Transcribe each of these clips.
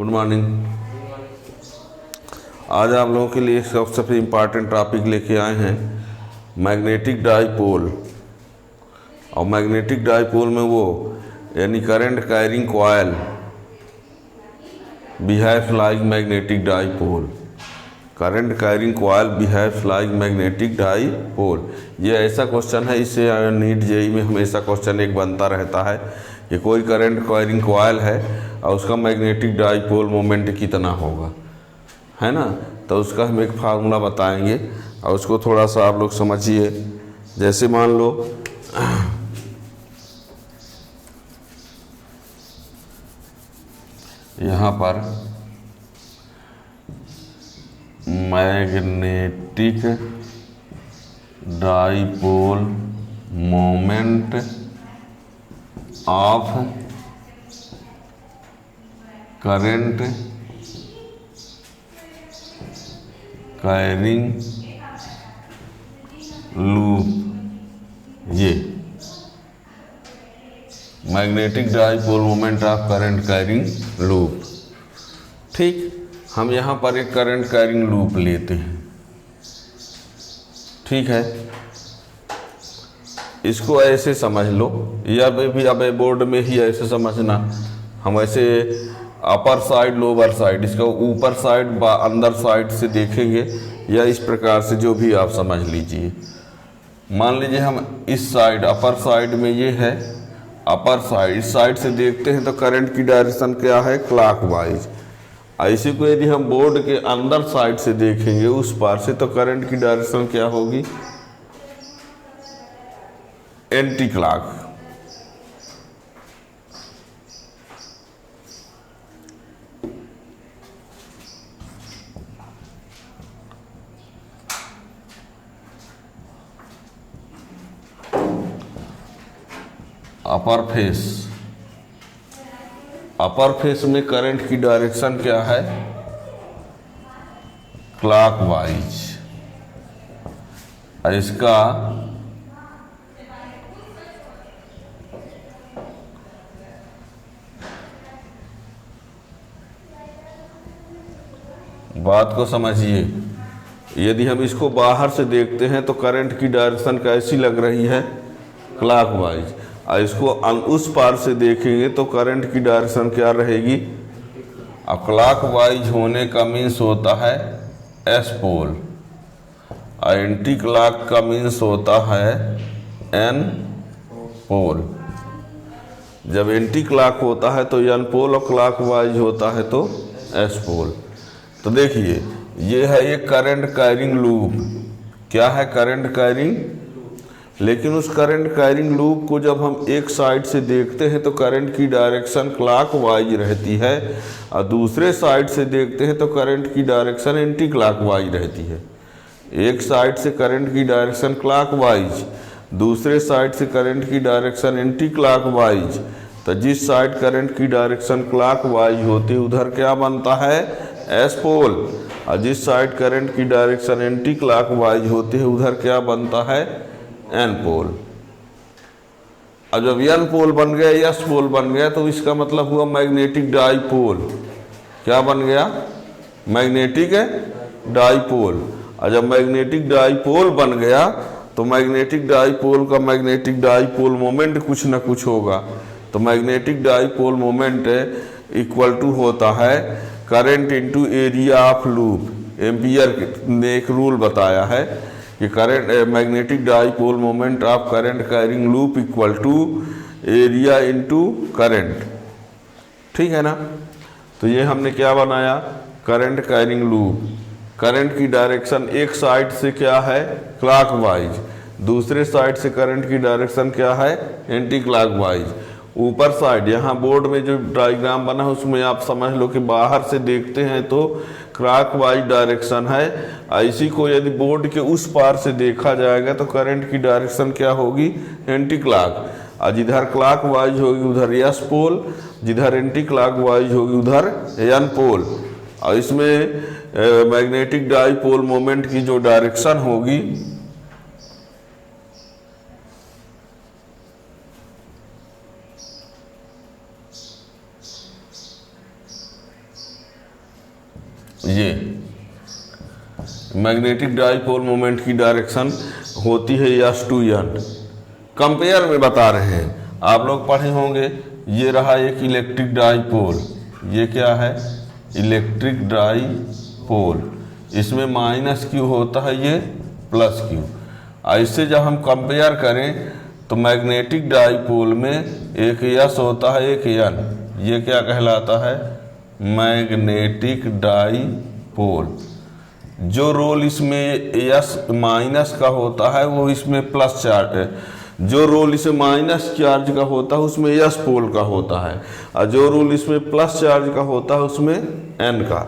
Good morning. आज आप लोगों के लिए सबसे इम्पॉर्टेंट टॉपिक लेके आए हैं मैग्नेटिक डाइपोल। और मैग्नेटिक डाइपोल में वो यानी current carrying coil behaves like magnetic dipole. Current carrying coil behaves like magnetic dipole. ये ऐसा क्वेश्चन है, इससे नीट जेई में हमेशा क्वेश्चन एक बनता रहता है कि कोई करंट कैरिंग कॉइल है और उसका मैग्नेटिक डाइपोल मोमेंट कितना होगा, है ना। तो उसका हम एक फार्मूला बताएंगे और उसको थोड़ा सा आप लोग समझिए। जैसे मान लो यहाँ पर magnetic dipole moment of current carrying loop, ये magnetic dipole moment of current carrying loop. ठीक, हम यहाँ पर एक करंट कैरिंग लूप लेते हैं, ठीक है। इसको ऐसे समझ लो, या भी अब बोर्ड में ही ऐसे समझना। हम ऐसे अपर साइड लोअर साइड, इसका ऊपर साइड अंदर साइड से देखेंगे या इस प्रकार से, जो भी आप समझ लीजिए। मान लीजिए हम इस साइड अपर साइड में ये है अपर साइड, इस साइड से देखते हैं तो करंट की डायरेक्शन क्या है, क्लॉकवाइज। ऐसे को यदि हम बोर्ड के अंदर साइड से देखेंगे उस पार से, तो करंट की डायरेक्शन क्या होगी, एंटी क्लॉक। अपर फेस में करंट की डायरेक्शन क्या है, क्लॉकवाइज। इसका बात को समझिए। यदि हम इसको बाहर से देखते हैं तो करंट की डायरेक्शन कैसी लग रही है, क्लॉकवाइज। और इसको उस पार से देखेंगे तो करंट की डायरेक्शन क्या रहेगी, अब क्लॉकवाइज होने का मीन्स होता है एस पोल, और एंटी क्लॉक का मीन्स होता है एन पोल। जब एंटी क्लॉक होता है तो एन पोल और क्लॉकवाइज होता है तो एस पोल। तो देखिए ये है एक करंट कैरिंग लूप। क्या है, करंट कैरिंग। लेकिन उस करंट कैरिंग लूप को जब हम एक साइड से देखते हैं तो करंट की डायरेक्शन क्लॉकवाइज रहती है, और दूसरे साइड से देखते हैं तो करंट की डायरेक्शन एंटी क्लॉकवाइज रहती है। एक साइड से करंट की डायरेक्शन क्लॉकवाइज, दूसरे साइड से करंट की डायरेक्शन एंटी क्लॉकवाइज। तो जिस साइड करंट की डायरेक्शन क्लॉकवाइज होती है उधर क्या बनता है, एस पोल, और जिस साइड करंट की डायरेक्शन एंटी क्लॉकवाइज होती है उधर क्या बनता है, एन पोल। अब जब एन पोल बन गया, एस पोल बन गया, तो इसका मतलब हुआ मैग्नेटिक डाइपोल। क्या बन गया, मैग्नेटिक डाइपोल। और जब मैग्नेटिक डाइपोल बन गया तो मैग्नेटिक डाइपोल का मैग्नेटिक डाइपोल मोमेंट कुछ ना कुछ होगा। तो magnetic dipole moment equal to होता है current into area of loop. Ampere ने एक रूल बताया है कि current magnetic dipole moment of current carrying loop equal to area into current, ठीक है ना। तो ये हमने क्या बनाया, करंट कैरिंग लूप। करंट की डायरेक्शन एक साइड से क्या है, क्लॉकवाइज, दूसरे साइड से करंट की डायरेक्शन क्या है, एंटी क्लॉकवाइज। ऊपर साइड यहाँ बोर्ड में जो डायग्राम बना है उसमें आप समझ लो कि बाहर से देखते हैं तो क्लॉकवाइज डायरेक्शन है। इसी को यदि बोर्ड के उस पार से देखा जाएगा तो करंट की डायरेक्शन क्या होगी, एंटी क्लॉक। और जिधर क्लॉकवाइज होगी उधर एस पोल, जिधर एंटी क्लॉकवाइज होगी उधर एन पोल। और इसमें मैग्नेटिक डाइपोल मोमेंट की जो डायरेक्शन होगी ये मैग्नेटिक डाइपोल मोमेंट की डायरेक्शन होती है एस टू एन। कंपेयर में बता रहे हैं, आप लोग पढ़े होंगे। ये रहा एक इलेक्ट्रिक डाइपोल, ये क्या है, इलेक्ट्रिक डाइपोल। इसमें माइनस क्यू होता है, ये प्लस क्यू। ऐसे जब हम कंपेयर करें तो मैग्नेटिक डाइपोल में एक एस होता है, एक एन। ये क्या कहलाता है, मैग्नेटिक डाइपोल। जो रोल इसमें एस माइनस का होता है वो इसमें प्लस चार्ज है, जो रोल इसमें माइनस चार्ज का होता है उसमें एस पोल का होता है, और जो रोल इसमें प्लस चार्ज का होता है उसमें एन का।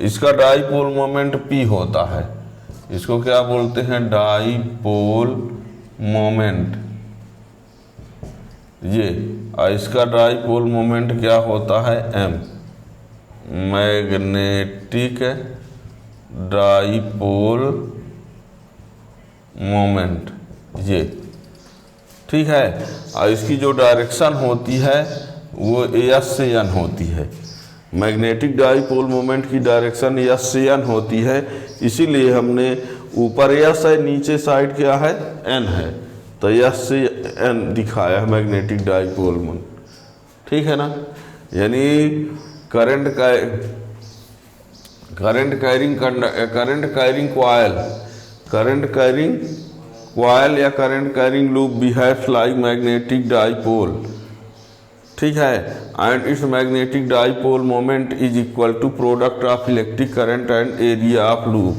इसका डाइपोल मोमेंट पी होता है। इसको क्या बोलते हैं, डाइपोल मोमेंट। ये और इसका डाइपोल मोमेंट क्या होता है, एम। मैग्नेटिक डाइपोल मोमेंट, ये ठीक है। और इसकी जो डायरेक्शन होती है वो एस से एन होती है। मैग्नेटिक डाइपोल मोमेंट की डायरेक्शन एस से एन होती है, इसीलिए हमने ऊपर एस है, नीचे साइड क्या है, एन है, तो एस से एन दिखाया है मैग्नेटिक डाइपोल मोमेंट, ठीक है ना। यानी करंट कैरिंग कॉयल या current carrying loop behaves like magnetic dipole, ठीक है। And its magnetic dipole moment is equal to product of electric current and area of loop.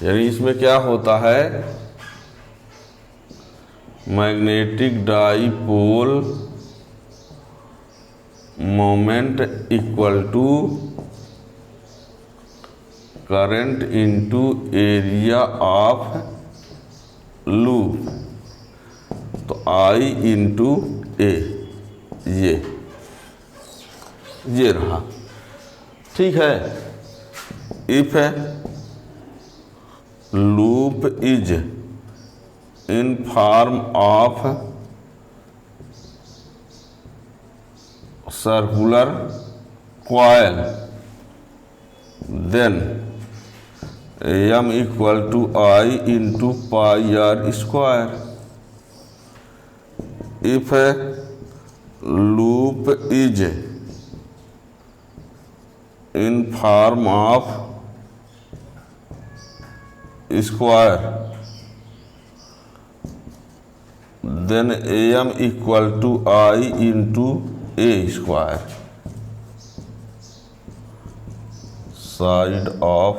यानी इसमें क्या होता है, magnetic dipole moment equal to current into area of loop, तो I into A, ये रहा, ठीक है। If loop is in form of circular coil, then m equal to I into pi r square. If loop is in form of square, then m equal to I into a square. Side of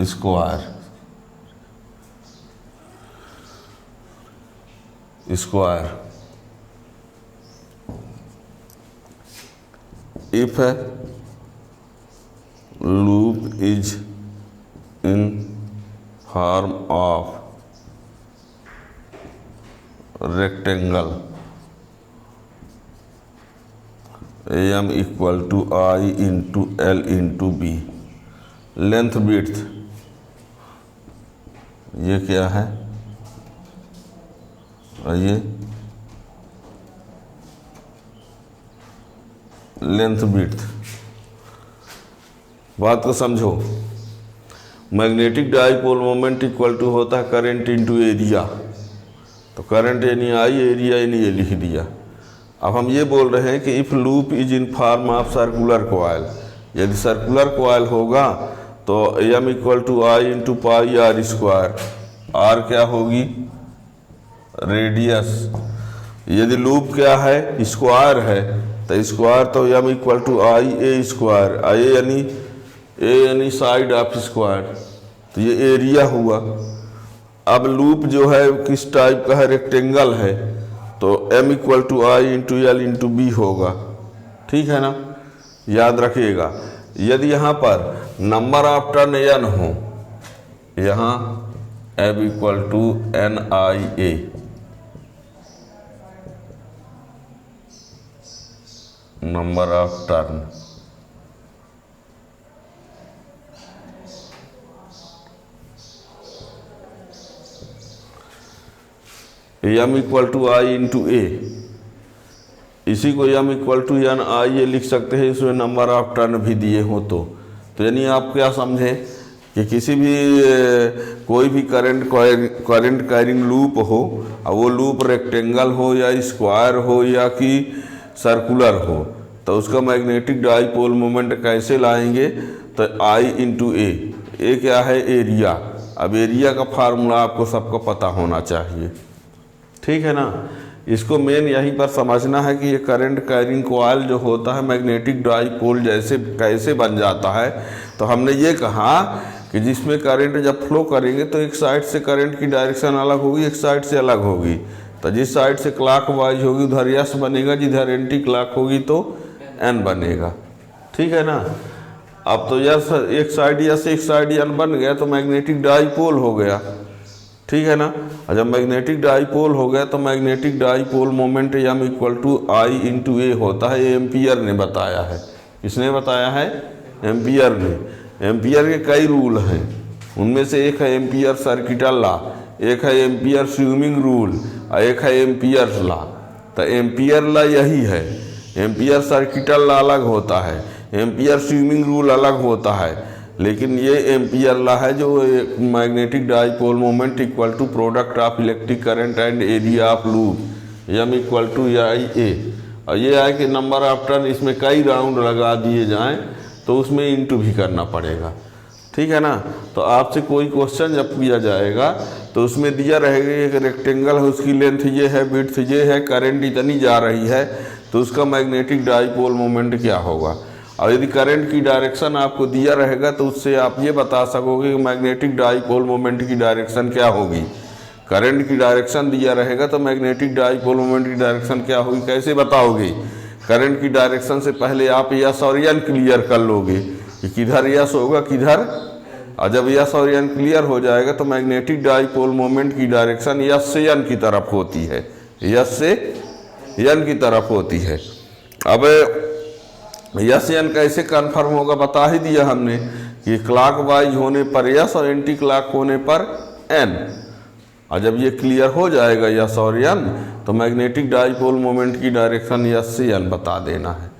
square, if loop is in form of rectangle, m equal to I into l into b. Length width, ये क्या है, ये length width. बात को समझो, magnetic dipole moment equal to होता है current into area. तो करंट यानी आई, एरिया यानी ये लिख दिया। अब हम ये बोल रहे हैं कि if loop is in form of circular coil, यदि सर्कुलर कॉइल होगा तो M equal to I into pi r square. R क्या होगी, रेडियस। यदि लूप क्या है, स्क्वायर है, तो स्क्वायर तो M equal to I A square. A यानी साइड ऑफ स्क्वायर, तो ये एरिया हुआ। अब लूप जो है किस टाइप का है, रेक्टेंगल है, तो M equal to I into l into b होगा, ठीक है ना। याद रखिएगा, यदि यहाँ पर नंबर ऑफ टर्न एन हो, यहाँ M equal to N I A, number of turn, M equal to I into A, इसी को m equal to N I ये लिख सकते हैं, इसमें नंबर ऑफ टर्न भी दिए हो तो यानी आप क्या समझें कि किसी भी कोई भी करंट कैरिंग लूप हो, और वो लूप रेक्टेंगल हो या स्क्वायर हो या कि सर्कुलर हो, तो उसका मैग्नेटिक डाइपोल मोमेंट कैसे लाएंगे? तो I इंटू ए क्या है? एरिया। अब एरिया का फार्मूला आपको सबको पता होना चाहिए, ठीक है ना। इसको मेन यहीं पर समझना है कि ये करंट कैरिंग कॉइल जो होता है मैग्नेटिक डाइपोल जैसे कैसे बन जाता है। तो हमने ये कहा कि जिसमें करंट जब फ्लो करेंगे तो एक साइड से करंट की डायरेक्शन अलग होगी, एक साइड से अलग होगी। तो जिस साइड से क्लॉकवाइज होगी उधर यस बनेगा, जिधर एंटी क्लॉक होगी तो एन बनेगा, ठीक है ना। अब तो यस एक साइड यस एक साइड एन बन गया तो मैग्नेटिक डाइपोल हो गया, ठीक है ना। और जब मैग्नेटिक डाइपोल हो गया तो magnetic dipole moment m equal to I into A होता है। ये एम्पियर ने बताया है। किसने बताया है? एम्पियर ने। एम्पियर के कई रूल हैं, उनमें से एक है एम्पियर सर्किटल लॉ, एक है एम्पियर स्विमिंग रूल और एक है एम्पियर लॉ। तो एम्पियर लॉ यही है, एम्पियर सर्किटल लॉ अलग होता है, एम्पियर स्विमिंग रूल अलग होता है, लेकिन ये एम्पियर लॉ है जो magnetic dipole moment equal to product of electric current and area of loop m equal to I A. और ये है कि नंबर ऑफ टर्न इसमें कई राउंड लगा दिए जाएं तो उसमें इंटू भी करना पड़ेगा, ठीक है ना। तो आपसे कोई क्वेश्चन जब किया जाएगा तो उसमें दिया रहेगा एक रेक्टेंगल है, उसकी लेंथ ये है, विड्थ ये है, करंट इतनी जा रही है, तो उसका मैग्नेटिक डाइपोल मोमेंट क्या होगा। और यदि करंट की डायरेक्शन आपको दिया रहेगा तो उससे आप ये बता सकोगे कि मैग्नेटिक डाइपोल मोमेंट की डायरेक्शन क्या होगी। करंट की डायरेक्शन दिया रहेगा तो मैग्नेटिक डाइपोल मोमेंट की डायरेक्शन क्या होगी कैसे बताओगे? करंट की डायरेक्शन से पहले आप यस और एन क्लियर कर लोगे कि किधर यस होगा किधर, और जब यस और एन क्लियर हो जाएगा तो मैग्नेटिक डाइपोल मोमेंट की डायरेक्शन यस से एन की तरफ होती है, यस से एन की तरफ होती है। अब यस एन कैसे कन्फर्म होगा बता ही दिया हमने कि क्लॉकवाइज होने पर यस और एंटी क्लॉक होने पर एन। और जब ये क्लियर हो जाएगा यस और एन तो मैग्नेटिक डाइपोल मोमेंट की डायरेक्शन यस से एन बता देना है,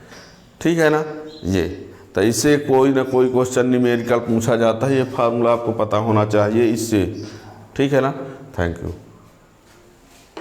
ठीक है ना। ये तो इससे कोई ना कोई क्वेश्चन न्यूमेरिकल पूछा जाता है, ये फार्मूला आपको पता होना चाहिए इससे, ठीक है ना। Thank you.